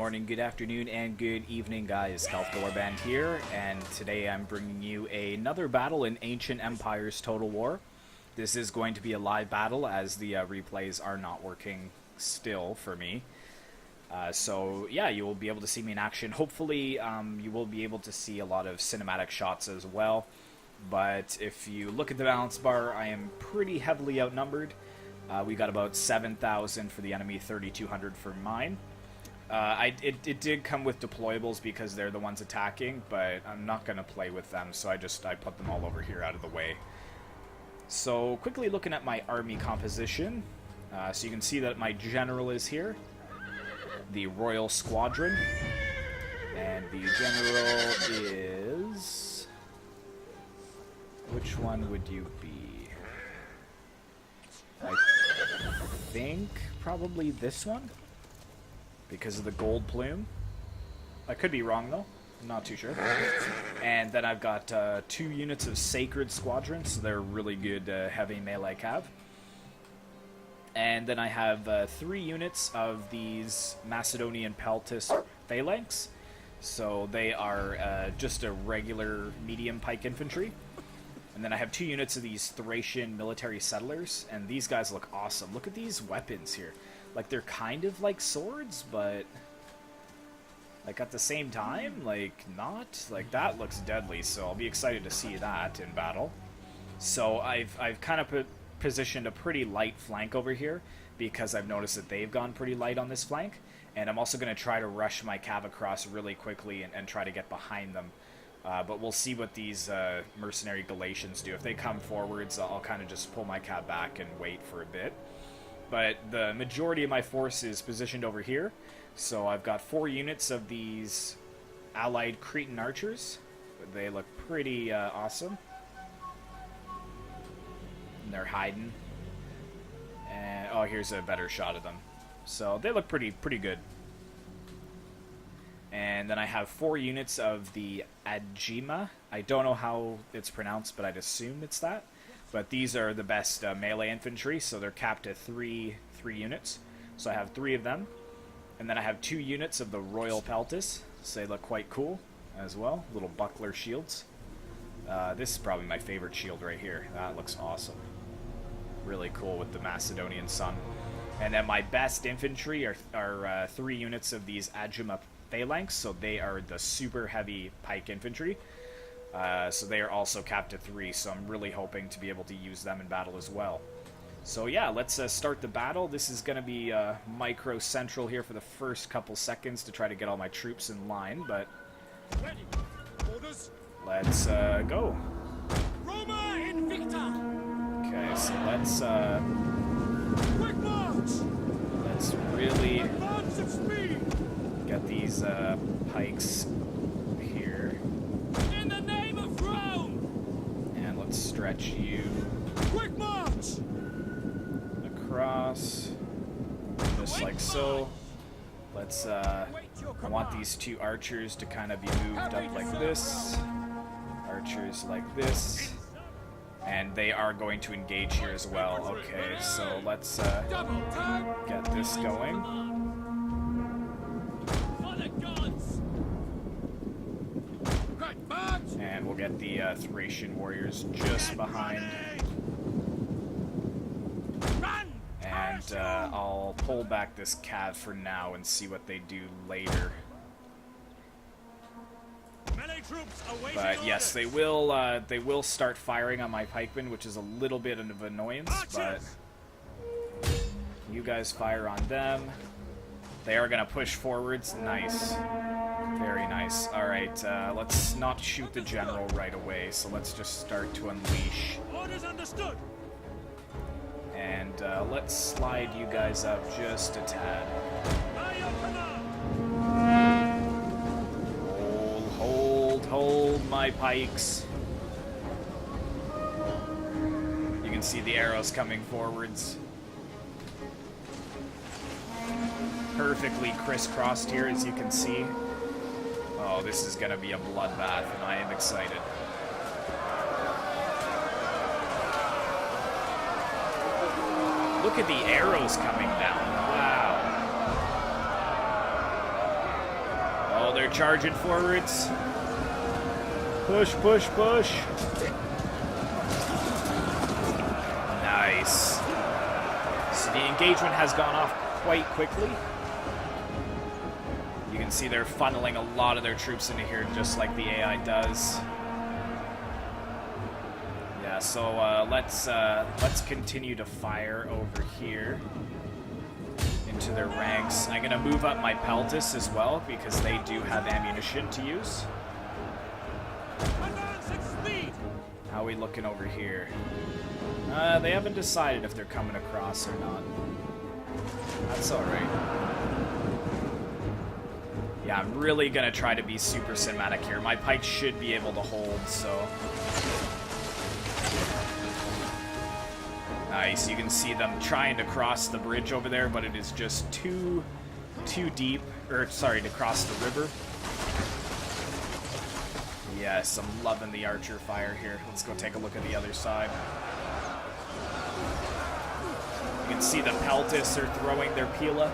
morning, good afternoon, and good evening, guys. Warband here, and today I'm bringing you another battle in Ancient Empires Total War. This is going to be a live battle, as the replays are not working still for me. So yeah, you will be able to see me in action. Hopefully, you will be able to see a lot of cinematic shots as well. But if you look at the balance bar, I am pretty heavily outnumbered. We got about 7,000 for the enemy, 3,200 for mine. It did come with deployables because they're the ones attacking, but I'm not going to play with them, so I put them all over here out of the way. So quickly looking at my army composition, so you can see that my general is here, the Royal Squadron, and the general is... which one would you be? I think probably this one, because of the gold plume. I could be wrong though, I'm not too sure. And then I've got 2 units of Sacred Squadron, so they're really good heavy melee cav. And then I have 3 units of these Macedonian Pontus phalanx, so they are just a regular medium pike infantry. And then I have 2 units of these Thracian military settlers, and these guys look awesome. Look at these weapons here. Like, they're kind of like swords, but like at the same time, like not. Like, that looks deadly, so I'll be excited to see that in battle. So I've kind of positioned a pretty light flank over here, because I've noticed that they've gone pretty light on this flank. And I'm also going to try to rush my cav across really quickly and try to get behind them. But we'll see what these mercenary Galatians do. If they come forwards, I'll kind of just pull my cav back and wait for a bit. But the majority of my force is positioned over here. So I've got 4 units of these allied Cretan archers. They look pretty awesome. And they're hiding. And oh, here's a better shot of them. So they look pretty good. And then I have 4 units of the Agima. I don't know how it's pronounced, but I'd assume it's that. But these are the best melee infantry, so they're capped at 3 units. So I have 3 of them. And then I have 2 units of the Royal Peltis, so they look quite cool as well. Little buckler shields. This is probably my favorite shield right here. That looks awesome. Really cool with the Macedonian sun. And then my best infantry are 3 units of these Agima phalanx, so they are the super heavy pike infantry. So they are also capped at 3, so I'm really hoping to be able to use them in battle as well. So yeah, let's start the battle. This is going to be micro central here for the first couple seconds to try to get all my troops in line, but let's go. Roma Invicta. Okay, so let's really get these pikes here. In the name of Rome! And let's stretch you Quick march! across, just like so. Let's, I want these 2 archers to kind of be moved up like this. Archers like this. And they are going to engage here as well. Okay, so let's get this going. And we'll get the Thracian warriors just behind. And I'll pull back this cav for now and see what they do later. But yes, they will start firing on my pikemen, which is a little bit of annoyance, but you guys fire on them. They are going to push forwards. Nice. Very nice. Alright, let's not shoot the general right away, so let's just start to unleash. Orders understood. And let's slide you guys up just a tad. Hold my pikes. You can see the arrows coming forwards. Perfectly crisscrossed here, as you can see. Oh, this is gonna be a bloodbath, and I am excited. Look at the arrows coming down. Wow. Oh, they're charging forwards. Push, push, push. Nice. So the engagement has gone off quite quickly. You can see they're funneling a lot of their troops into here, just like the AI does. Yeah, so let's continue to fire over here into their ranks. I'm gonna move up my Pontus as well because they do have ammunition to use. How are we looking over here? They haven't decided if they're coming across or not. That's alright. Yeah, I'm really gonna try to be super cinematic here. My pikes should be able to hold, so... Nice, you can see them trying to cross the bridge over there, but it is just too deep, or sorry, to cross the river. Yes, I'm loving the archer fire here. Let's go take a look at the other side. You can see the Peltis are throwing their Pila.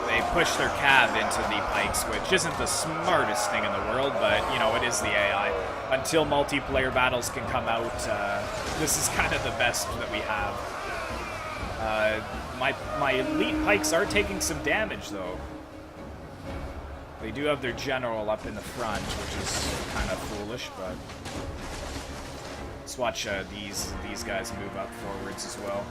They push their cav into the pikes, which isn't the smartest thing in the world, but, you know, it is the AI. Until multiplayer battles can come out, this is kind of the best that we have. My elite pikes are taking some damage, though. They do have their general up in the front, which is kind of foolish, but... Let's watch these guys move up forwards as well.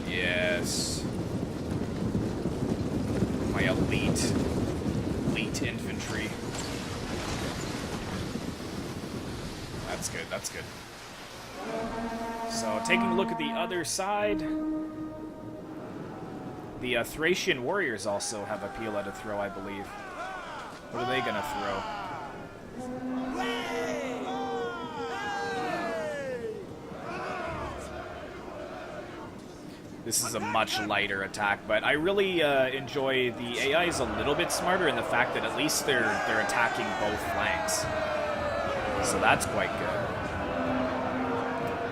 Yes. My elite infantry. That's good, that's good. So, taking a look at the other side, the Thracian warriors also have a Pila to throw, I believe. What are they gonna throw? This is a much lighter attack, but I really enjoy the AI is a little bit smarter in the fact that at least they're attacking both flanks. So that's quite good.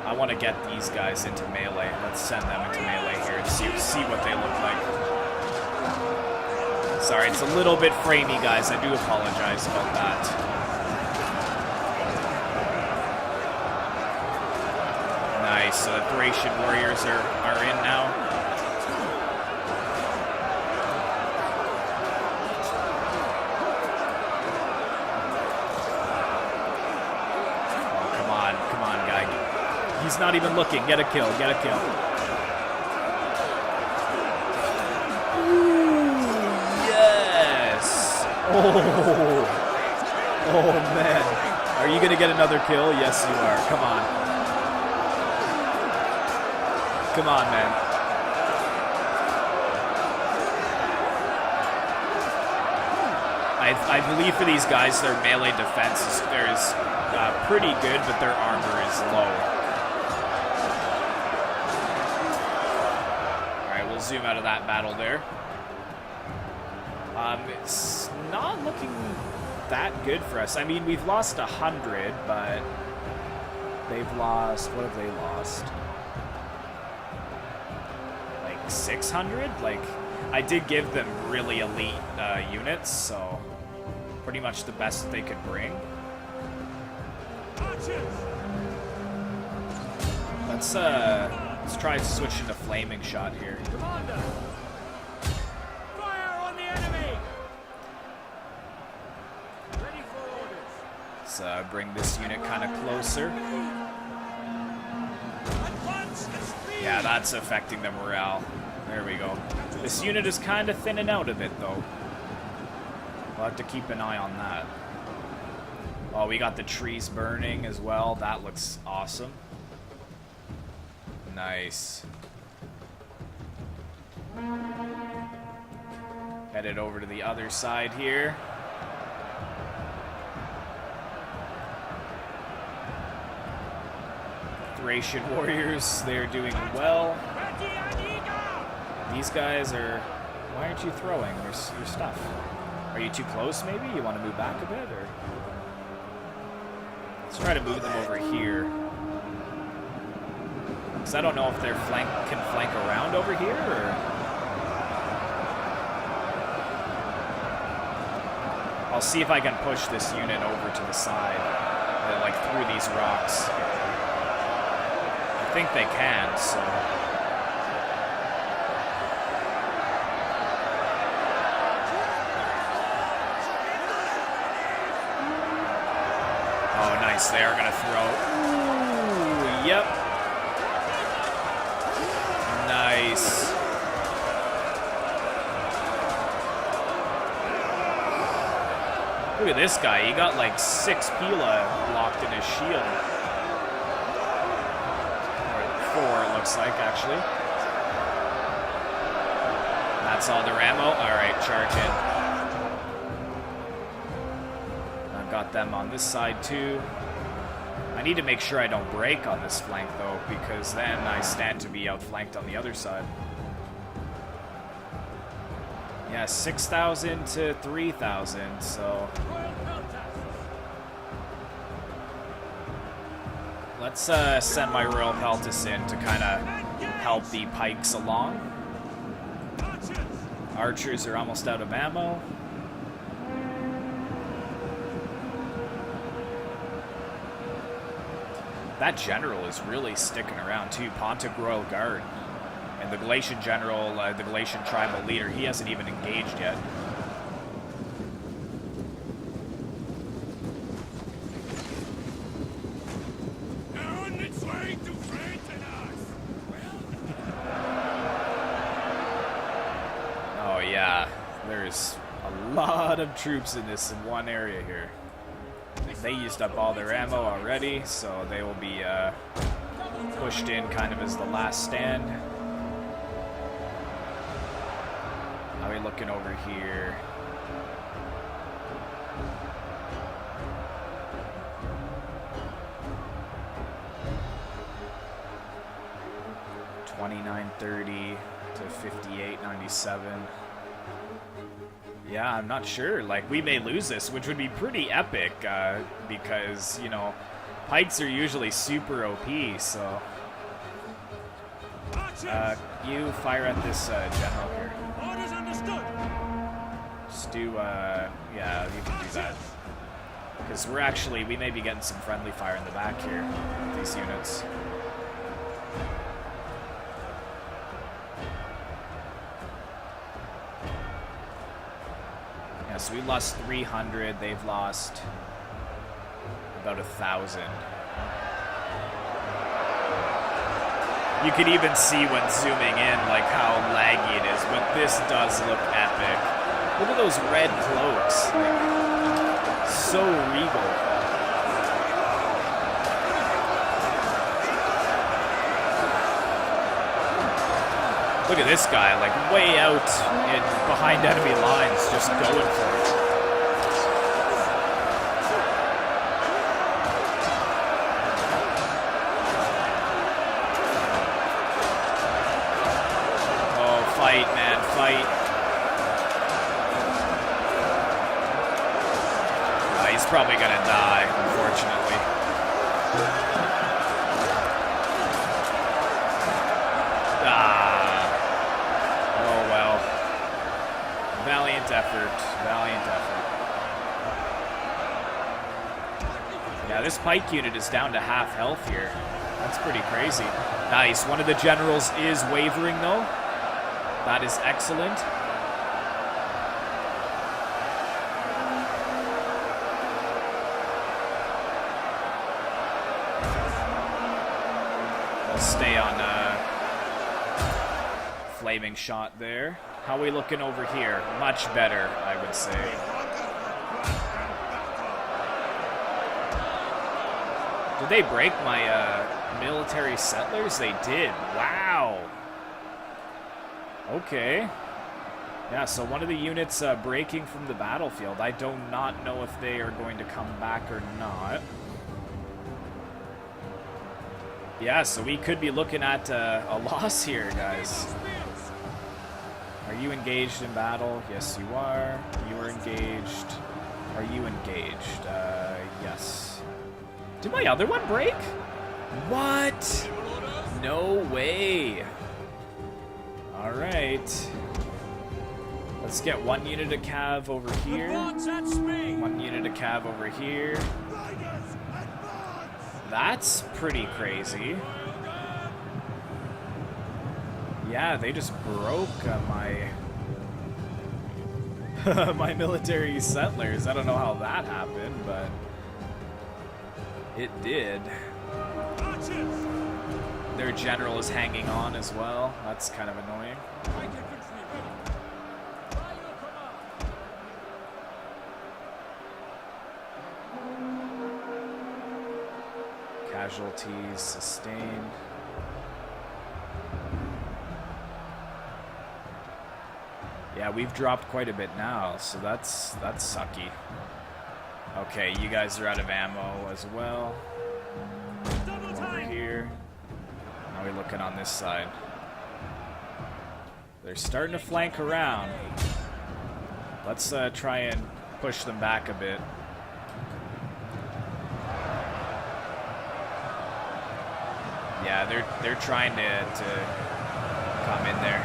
I want to get these guys into melee. Let's send them into melee here and see what they look like. Sorry, it's a little bit framey, guys. I do apologize about that. Nice. So the Thracian warriors are in now. He's not even looking. Get a kill. Get a kill. Ooh, yes. Oh. Oh, man. Are you going to get another kill? Yes, you are. Come on. Come on, man. I believe for these guys, their melee defense is pretty good, but their armor is low. Zoom out of that battle there. It's not looking that good for us. I mean, we've lost 100, but they've lost... What have they lost? Like 600? Like, I did give them really elite units, so pretty much the best that they could bring. Let's try switching to flaming shot here. Commander! Fire on the enemy! Ready for orders. Let's bring this unit kind of closer. Yeah, that's affecting the morale. There we go. This unit is kind of thinning out a bit, though. We'll have to keep an eye on that. Oh, we got the trees burning as well. That looks awesome. Nice. Headed over to the other side here. Thracian warriors, they're doing well. These guys are... Why aren't you throwing your stuff? Are you too close, maybe? You want to move back a bit, or? Let's try to move them over here. Because I don't know if they're can flank around over here, or... I'll see if I can push this unit over to the side, like through these rocks. I think they can, so... Oh, nice. They are going to throw. Ooh, yep. Nice. Look at this guy. He got like 6 Pila locked in his shield. Or 4, it looks like, actually. That's all their ammo. All right, charge in. I've got them on this side, too. I need to make sure I don't break on this flank, though, because then I stand to be outflanked on the other side. Yeah, 6,000 to 3,000, so... Let's send my Royal Peltis in to kind of help the pikes along. Archers are almost out of ammo. That general is really sticking around, too. Pontic Royal Guard. And the Galatian general, the Galatian tribal leader, he hasn't even engaged yet. Oh yeah, there's a lot of troops in this one area here. They used up all their ammo already, so they will be pushed in kind of as the last stand. How are we looking over here? $29.30 to $58.97. Yeah, I'm not sure. Like, we may lose this, which would be pretty epic, because, you know, pikes are usually super OP, so... you fire at this general here. Orders understood. Just do, yeah, you can do that. Because we may be getting some friendly fire in the back here with these units. Yeah, so we lost 300, they've lost about 1,000. You could even see when zooming in, like, how laggy it is, but this does look epic. Look at those red cloaks. Like, so regal. Look at this guy, like, way out behind enemy lines, just going for it. Fight, man, fight. He's probably gonna die, unfortunately. Oh well. Valiant effort, valiant effort. Yeah, this pike unit is down to half health here. That's pretty crazy. Nice, one of the generals is wavering though. That is excellent. We'll stay on flaming shot there. How are we looking over here? Much better, I would say. Did they break my military settlers? They did. Wow. Okay. Yeah, so one of the units breaking from the battlefield. I do not know if they are going to come back or not. Yeah, so we could be looking at a loss here, guys. Are you engaged in battle? Yes, you are. You are engaged. Are you engaged? Yes. Did my other one break? What? No way. Alright. Let's get 1 unit of cav over here. 1 unit of cav over here. That's pretty crazy. Yeah, they just broke my my military settlers. I don't know how that happened, but it did. Their general is hanging on as well. That's kind of annoying. Casualties sustained. Yeah, we've dropped quite a bit now, so that's sucky. Okay, you guys are out of ammo as well. Over here. Now we're looking on this side. They're starting to flank around. Let's try and push them back a bit. Yeah, they're trying to come in there.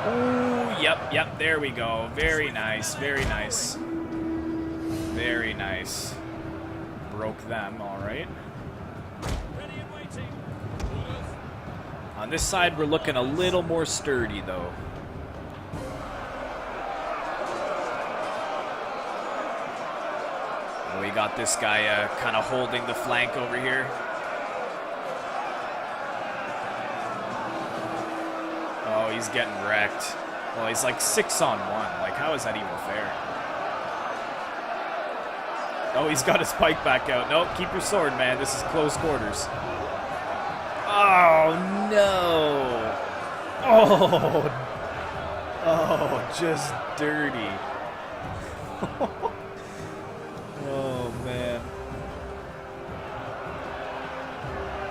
Ooh, yep, there we go. Very nice, very nice. Very nice. Broke them, alright. On this side, we're looking a little more sturdy, though. We got this guy kind of holding the flank over here. Oh, he's getting wrecked. Well, he's like 6-on-1. Like, how is that even fair? Oh, he's got his pike back out. Nope, keep your sword, man. This is close quarters. Oh, no. Oh, just dirty. Oh, man.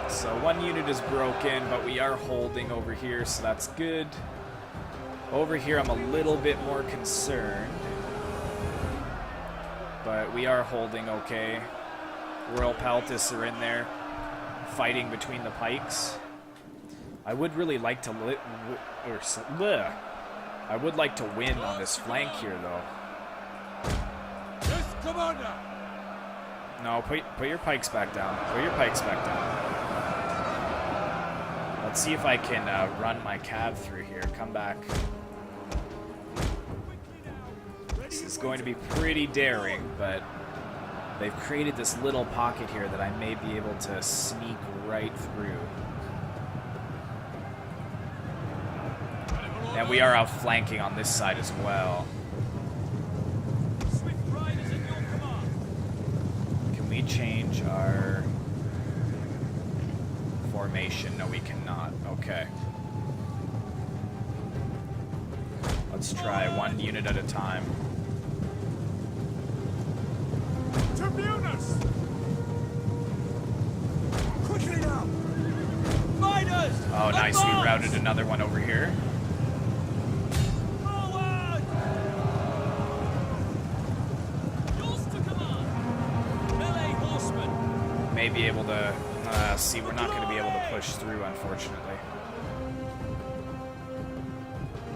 So 1 unit is broken, but we are holding over here, so that's good. Over here, I'm a little bit more concerned. But we are holding okay. Royal Peltis are in there, fighting between the pikes. I would really like to I would like to win on this flank here, though. Yes, Commander. No, put your pikes back down. Put your pikes back down. Let's see if I can run my cav through here. Come back. This is going to be pretty daring, but they've created this little pocket here that I may be able to sneak right through. And we are outflanking on this side as well. Can we change our formation? No, we cannot. Okay. Let's try 1 unit at a time. Tribunus! Quickly now! Fighters! Oh, nice. We routed another one over here. Forward! Yours to command! Melee horsemen! May be able to... see, we're not going to be able to push through, unfortunately.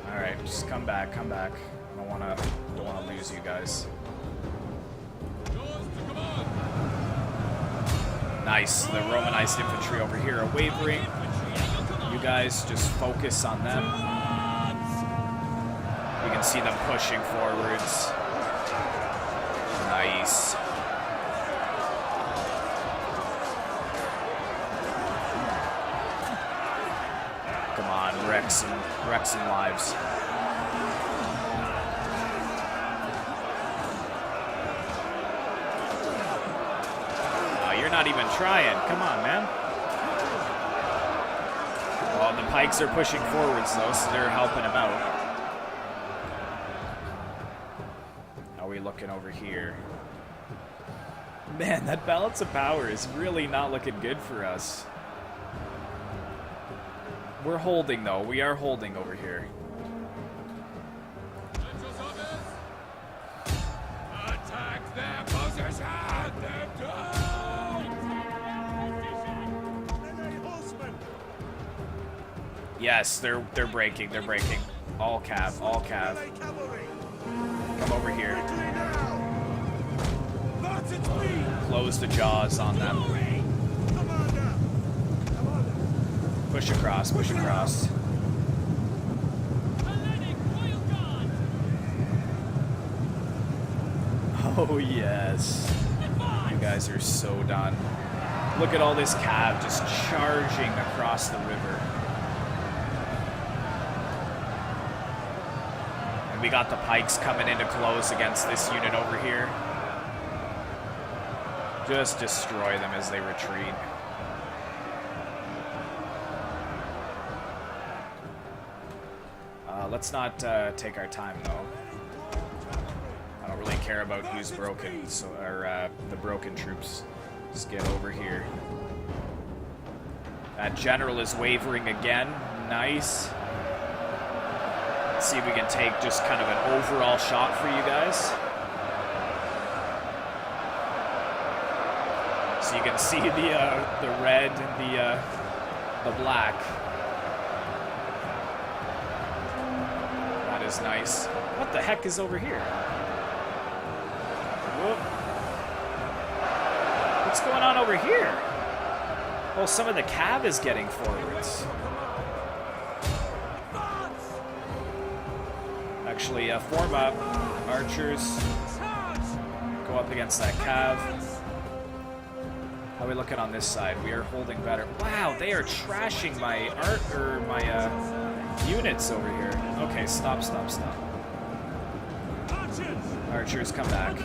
Alright, just come back, come back. I don't want to lose you guys. Nice. The Romanized infantry over here are wavering. You guys just focus on them. You can see them pushing forwards. Nice. Come on, wreck some lives. You're not even trying. Come on, man. Well, the pikes are pushing forwards, though, so they're helping him out. How are we looking over here? Man, that balance of power is really not looking good for us. We're holding, though. We are holding over here. Yes, they're breaking. They're breaking. All cav. All cav. Come over here. Close the jaws on them. Push across. Push across. Oh, yes. You guys are so done. Look at all this cav just charging across the river. And we got the pikes coming into close against this unit over here. Just destroy them as they retreat. Let's not take our time, though. I don't really care about who's broken, so the broken troops. Just get over here. That general is wavering again. Nice. Let's see if we can take just kind of an overall shot for you guys. So you can see the red and the black. That is nice. What the heck is over here? Whoop. What's going on over here? Well, some of the cav is getting forwards. Actually, form up. Archers. Go up against that cav. How are we looking on this side? We are holding better. Wow, they are trashing my units over here. Okay, stop. Archers, come back.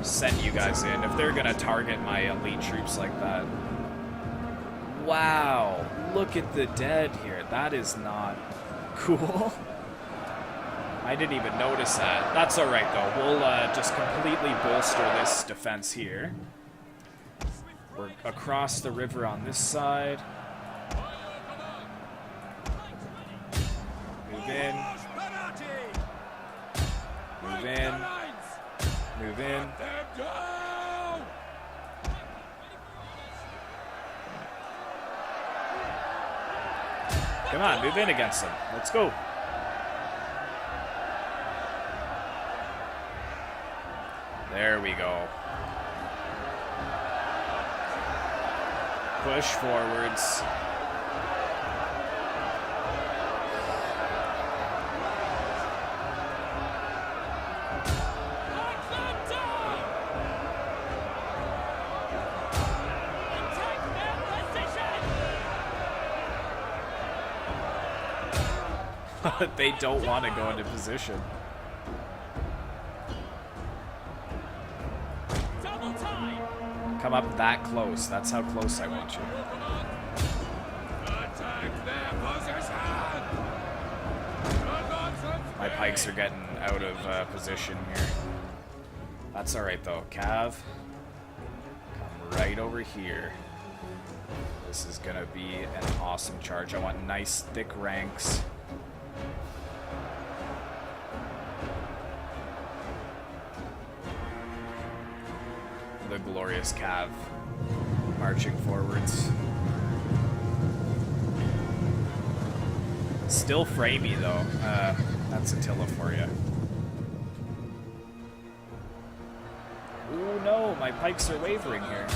Send you guys in if they're gonna target my elite troops like that. Wow, look at the dead here. That is not cool. I didn't even notice that. That's all right though. We'll just completely bolster this defense here. We're across the river on this side. Move in. Move in. Move in. Come on, move in against them. Let's go. There we go. Push forwards. They don't want to go into position. Come up that close. That's how close I want you. My pikes are getting out of position here. That's alright though. Cav, come right over here. This is gonna be an awesome charge. I want nice thick ranks. The glorious cav marching forwards. Still framey though. That's Attila for you. Oh no, my pikes are wavering here.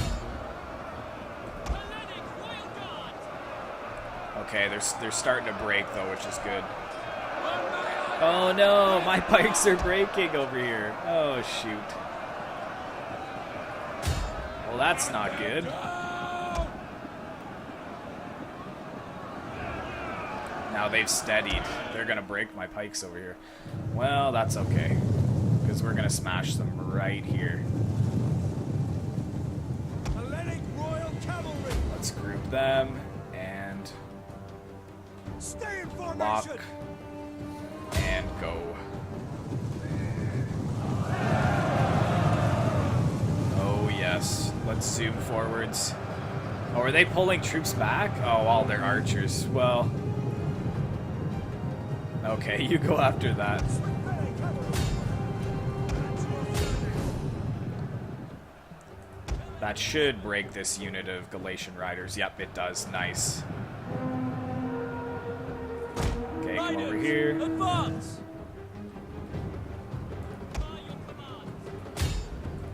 Okay, they're starting to break though, which is good. Oh no, my pikes are breaking over here. Oh shoot. Well, that's not good. Now they've steadied. They're gonna break my pikes over here. Well, that's okay, because we're gonna smash them right here. Let's group them and lock and go. Oh yes, let's zoom forwards. Oh, are they pulling troops back? Oh, all their archers. Well, okay, you go after that. That should break this unit of Galatian riders. Yep, it does. Nice. here. Advance!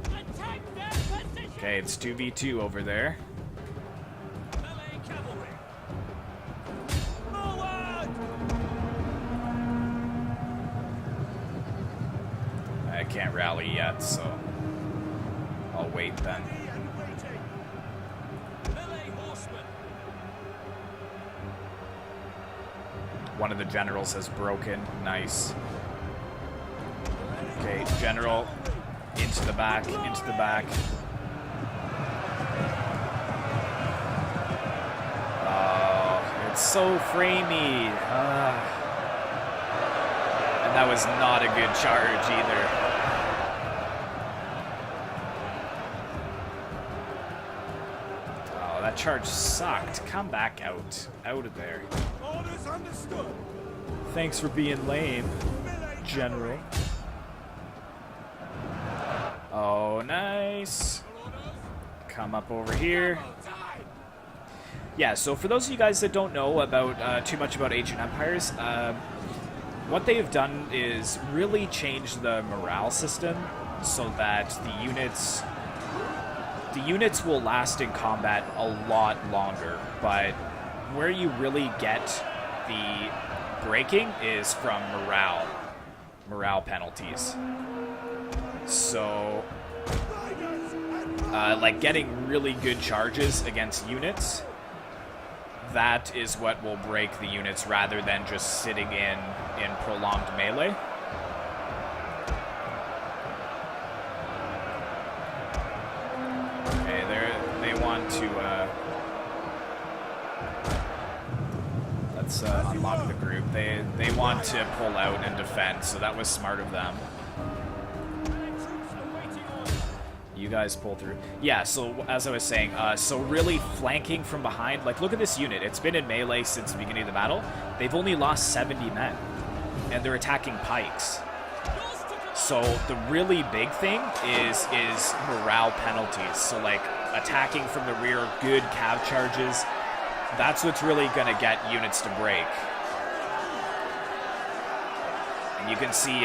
Attack their position! Okay, it's 2v2 over there. Melee cavalry! Forward! I can't rally yet, so I'll wait then. Melee horsemen! One of the generals has broken. Nice. Okay, general. Into the back, into the back. Oh, it's so framey. And that was not a good charge either. Oh, that charge sucked. Come back out. Out of there. Orders understood! Thanks for being lame, General. Oh, nice. Come up over here. Yeah, so for those of you guys that don't know about too much about ancient empires, what they've done is really change the morale system so that the units will last in combat a lot longer. But where you really get the breaking is from morale penalties. So, like getting really good charges against units, that is what will break the units rather than just sitting in prolonged melee. Okay, they want to, let's unlock the group. They want to pull out and defend, so that was smart of them. You guys pull through. Yeah, so as I was saying, so really flanking from behind, like look at this unit. It's been in melee since the beginning of the battle. They've only lost 70 men, and they're attacking pikes. So the really big thing is morale penalties. So like attacking from the rear, good cav charges. That's what's really gonna get units to break. And you can see,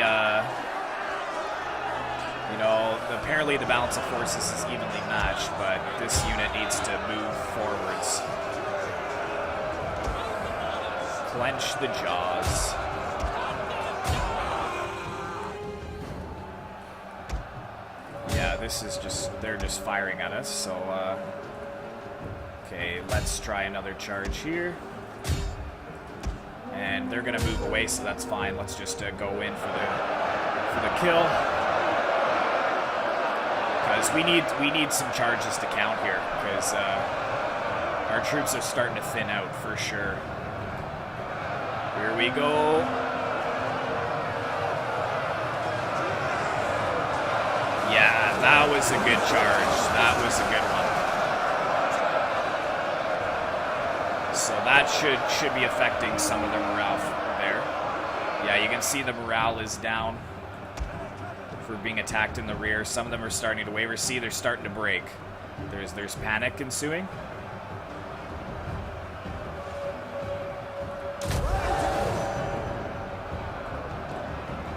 you know, apparently the balance of forces is evenly matched, but this unit needs to move forwards. Clench the jaws. Yeah, this is just, they're just firing at us, so, okay, let's try another charge here. And they're gonna move away, so that's fine. Let's just go in for the kill. Because we need some charges to count here, because our troops are starting to thin out for sure. Here we go. Yeah, that was a good charge. That was a good one. So that should be affecting some of the morale there. Yeah, you can see the morale is down for being attacked in the rear. Some of them are starting to waver. See, they're starting to break. There's panic ensuing.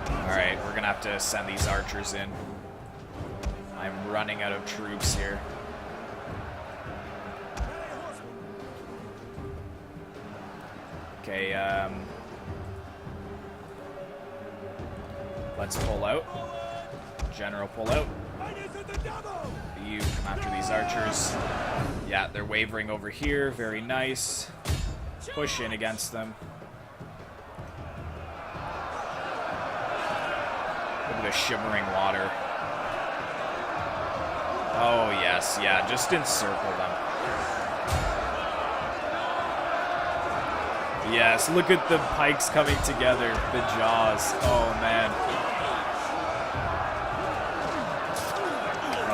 Alright, we're gonna have to send these archers in. I'm running out of troops here. Okay, let's pull out. General, pull out. You come after these archers. Yeah, they're wavering over here. Very nice. Push in against them. Look at the shimmering water. Oh, yes. Yeah, just encircle them. Yes, look at the pikes coming together. The jaws. Oh, man.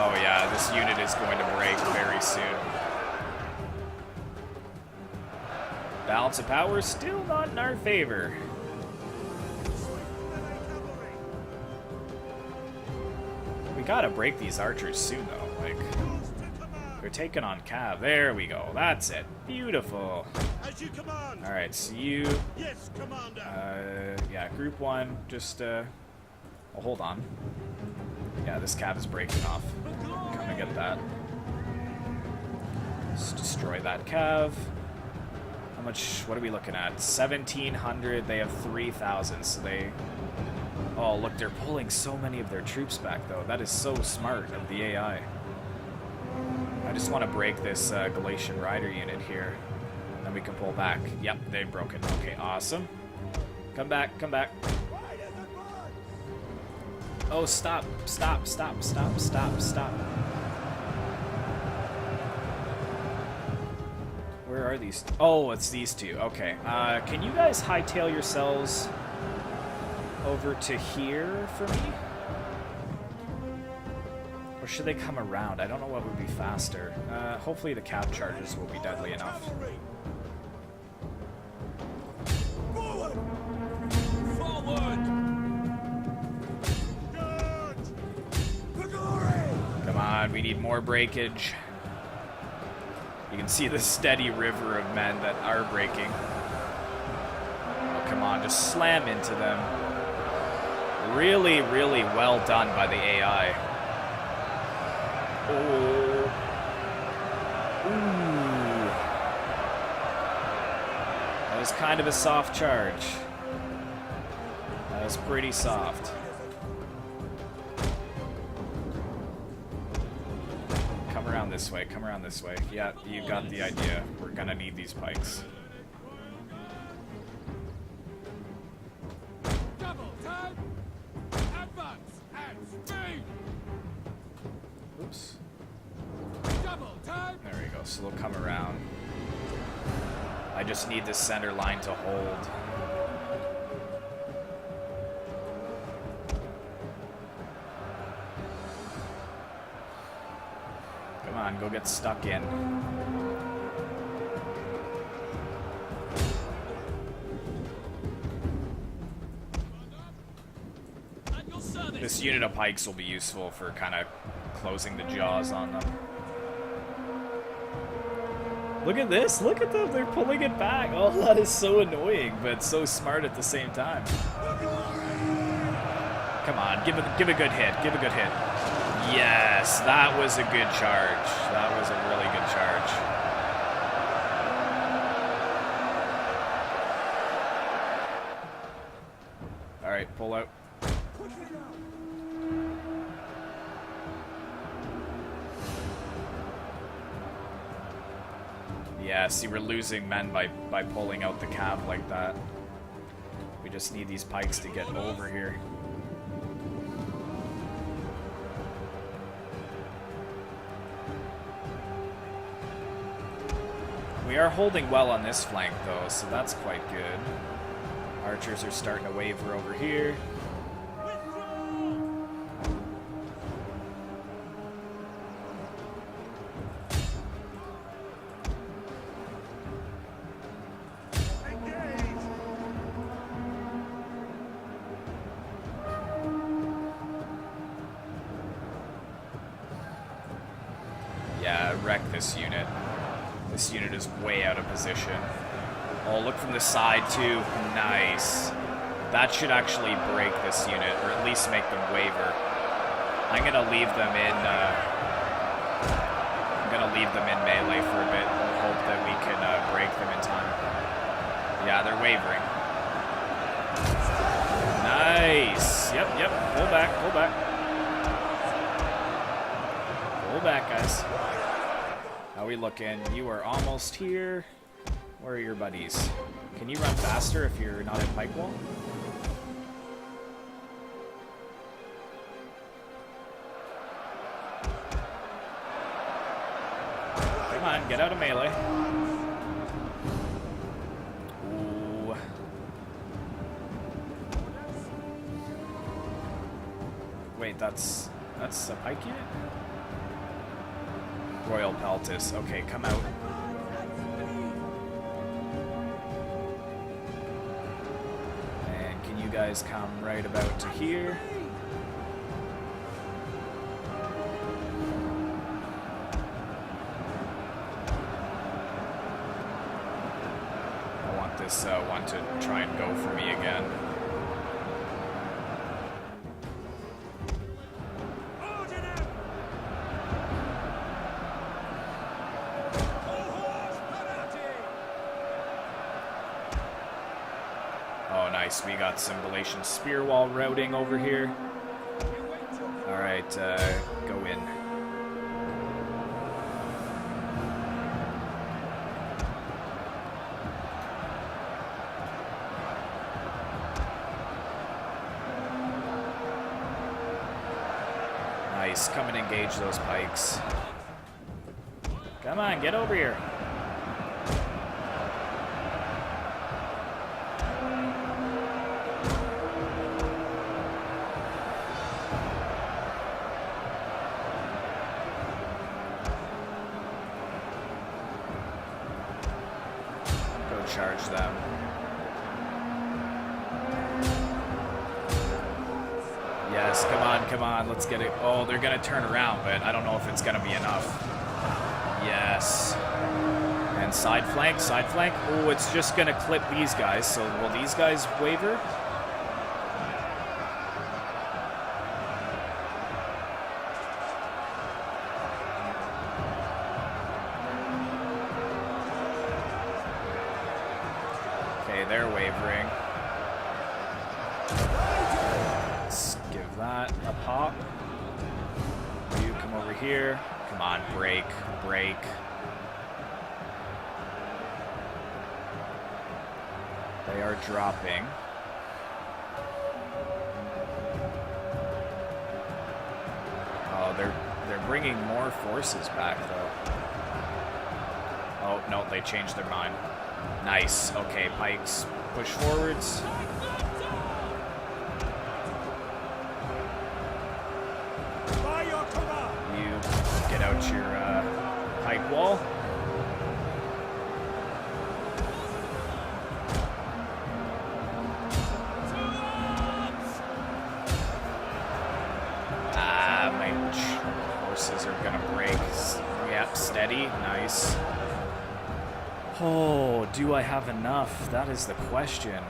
Oh, yeah, this unit is going to break very soon. Balance of power still not in our favor. We gotta break these archers soon, though. Like, They're taking on Cav. There we go. That's it. Beautiful. As you command. All right, so you... Yes, Commander. Yeah, group 1, just, oh, hold on. Yeah, this Cav is breaking off. Come and get that. Let's destroy that Cav. How much, what are we looking at? 1,700, they have 3,000, so they... Oh, look, they're pulling so many of their troops back, though. That is so smart of the AI. I just want to break this Galatian rider unit here. Then we can pull back. Yep, they've broken. Okay, awesome. Come back, come back. Oh, stop, stop, stop, stop, stop, stop. Where are these? Oh, it's these two. Okay. Can you guys hightail yourselves over to here for me? Or should they come around? I don't know what would be faster. Hopefully the cap charges will be deadly enough. Forward. Forward! For glory. Come on, we need more breakage. You can see the steady river of men that are breaking. Oh, come on, just slam into them. Really, really well done by the AI. Oh. Ooh. That was kind of a soft charge. That was pretty soft. Come around this way, come around this way. Yeah, you got the idea. We're gonna need these pikes. Double time! Advance and speed! Oops. Double time! There we go, so they'll come around. I just need this center line to hold. Come on, go get stuck in. At your service! This unit of pikes will be useful for kind of closing the jaws on them. Look at this, look at them, they're pulling it back. Oh, that is so annoying, but so smart at the same time. Come on, give a good hit, give a good hit. Yes, that was a good charge. That was a really good charge. All right, pull out. Yeah, see, we're losing men by pulling out the cav like that. We just need these pikes to get over here. We are holding well on this flank, though, so that's quite good. Archers are starting to waver over here. Yeah, wreck this unit. This unit is way out of position. Oh, look from the side, too. Nice. That should actually break this unit, or at least make them waver. I'm gonna leave them in, melee for a bit and hope that we can break them in time. Yeah, they're wavering. Nice. Yep. Pull back. Pull back, guys. How we looking? You are almost here. Where are your buddies? Can you run faster if you're not at pike wall? Come on, get out of melee. Ooh. Wait, that's a pike unit? Royal Peltis. Okay, come out. And can you guys come right about to here? this one to try and go for me again. Oh, nice. We got some Galatian spear wall routing over here. Alright, go in. Nice. Come and engage those pikes. Come on, get over here. Charge them. Yes, come on, let's get it. Oh, they're gonna turn around, but I don't know if it's gonna be enough. Yes. And side flank. Oh, it's just gonna clip these guys, so will these guys waver? They're wavering. Let's give that a pop. You come over here. Come on, break. They are dropping. Oh, they're bringing more forces back, though. Oh, no, they changed their mind. Nice. Okay, pikes, push forwards. By your command. You get out your pike wall. My horses are gonna break. Yep, steady. Nice. Oh, do I have enough? That is the question.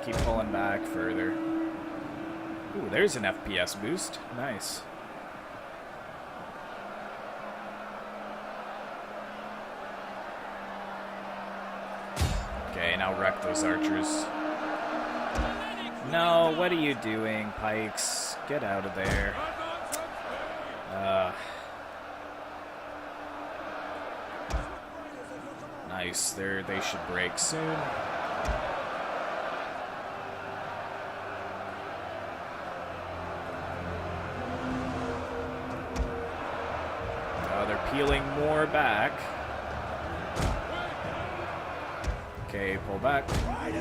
Keep pulling back further. Ooh, there's an FPS boost. Nice. Okay, now wreck those archers. No, what are you doing, pikes? Get out of there. Nice. They should break soon. Oh, they're peeling more back. Okay, pull back. Got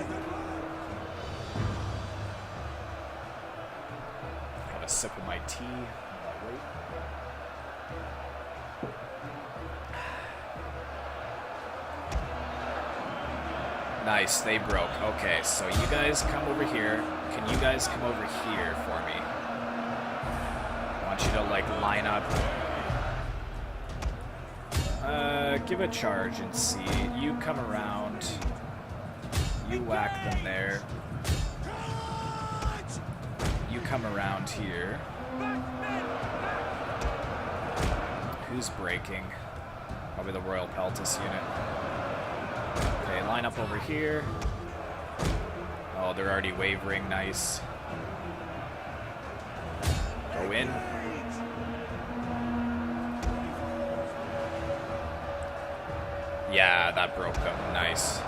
a sip of my tea. Wait. Nice, they broke. Okay, so you guys come over here. Can you guys come over here for me? I want you to, like, line up. Give a charge and see. You come around. You whack them there. You come around here. Who's breaking? Probably the Royal Peltis unit. Okay, line up over here. Oh, they're already wavering. Nice. Go in. Yeah, that broke them. Nice.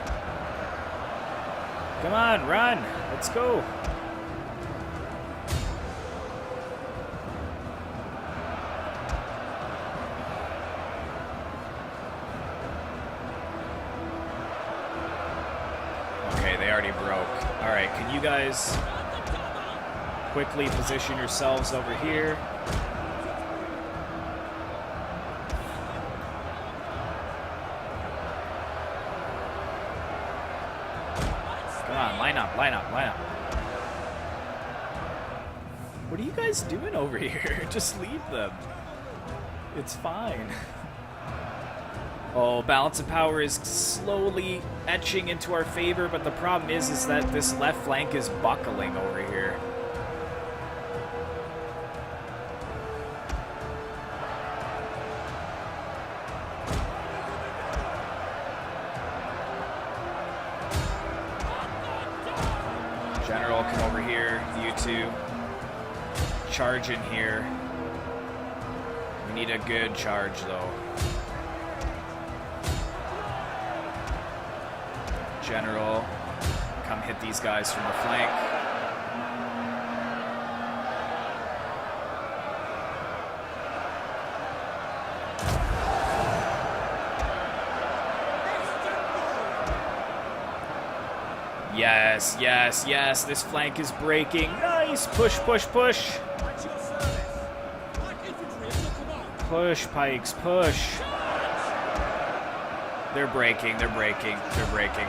Come on, run! Let's go! Okay, they already broke. Alright, can you guys quickly position yourselves over here? Come on, line up, line up, line up. What are you guys doing over here? Just leave them. It's fine. Oh, balance of power is slowly etching into our favor, but the problem is that this left flank is buckling over here. General, come over here. You two. Charge in here. We need a good charge, though. General, come hit these guys from the flank. Yes, yes, yes. This flank is breaking. Nice. Push, push, push. Push, pikes, push. They're breaking, they're breaking, they're breaking.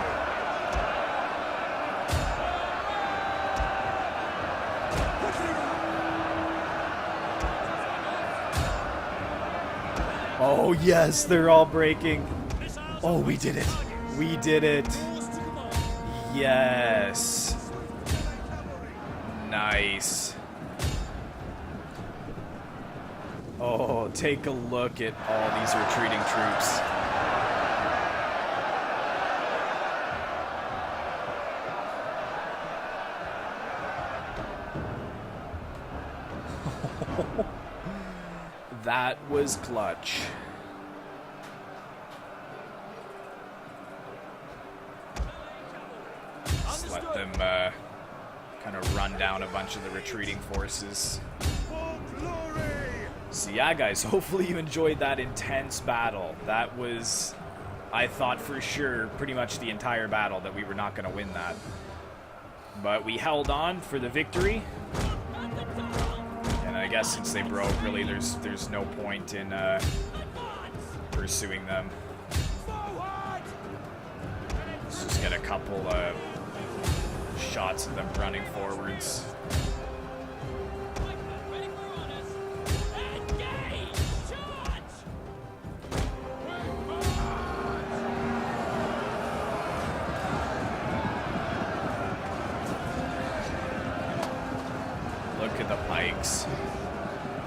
Oh, yes, they're all breaking. Oh, we did it. We did it. Yes. Nice. Oh, take a look at all these retreating troops. That was clutch. Just let them kind of run down a bunch of the retreating forces. So yeah, guys, hopefully you enjoyed that intense battle. That was, I thought for sure, pretty much the entire battle that we were not going to win that. But we held on for the victory. And I guess since they broke, really, there's no point in pursuing them. Let's just get a couple shots of them running forwards. Look at the pikes.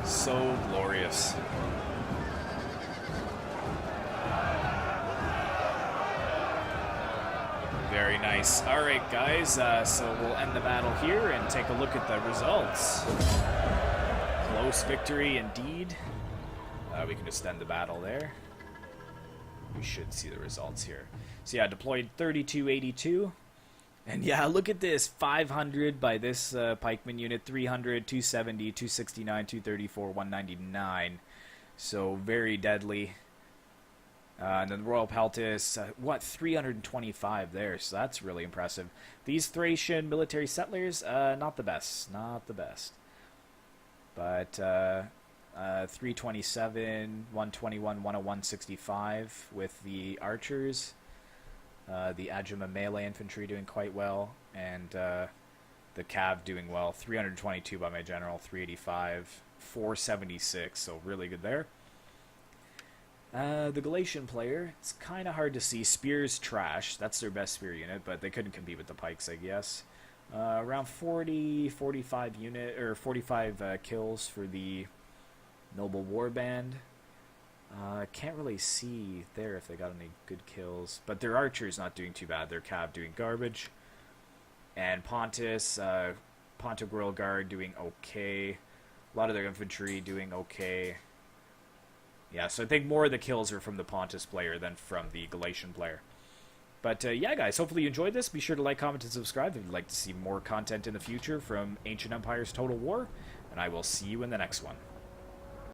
So glorious. Very nice. Alright, guys, so we'll end the battle here and take a look at the results. Close victory indeed. We can just end the battle there. We should see the results here. So yeah, deployed 3282. And yeah, look at this, 500 by this pikeman unit, 300, 270, 269, 234, 199. So very deadly. And then the Royal Peltis, 325 there, so that's really impressive. These Thracian military settlers, not the best, not the best. But 327, 121, 101, 65 with the archers. The Agima melee infantry doing quite well, and the Cav doing well. 322 by my general, 385, 476, so really good there. The Galatian player, it's kind of hard to see. Spears trash, that's their best spear unit, but they couldn't compete with the pikes, I guess. Around 45 kills for the Noble Warband. Can't really see there if they got any good kills, but their archers not doing too bad. Their Cav doing garbage, and Pontus, Pontegral Guard doing okay. A lot of their infantry doing okay. Yeah, so I think more of the kills are from the Pontus player than from the Galatian player. But yeah, guys, hopefully you enjoyed this. Be sure to like, comment, and subscribe if you'd like to see more content in the future from Ancient Empires Total War, and I will see you in the next one.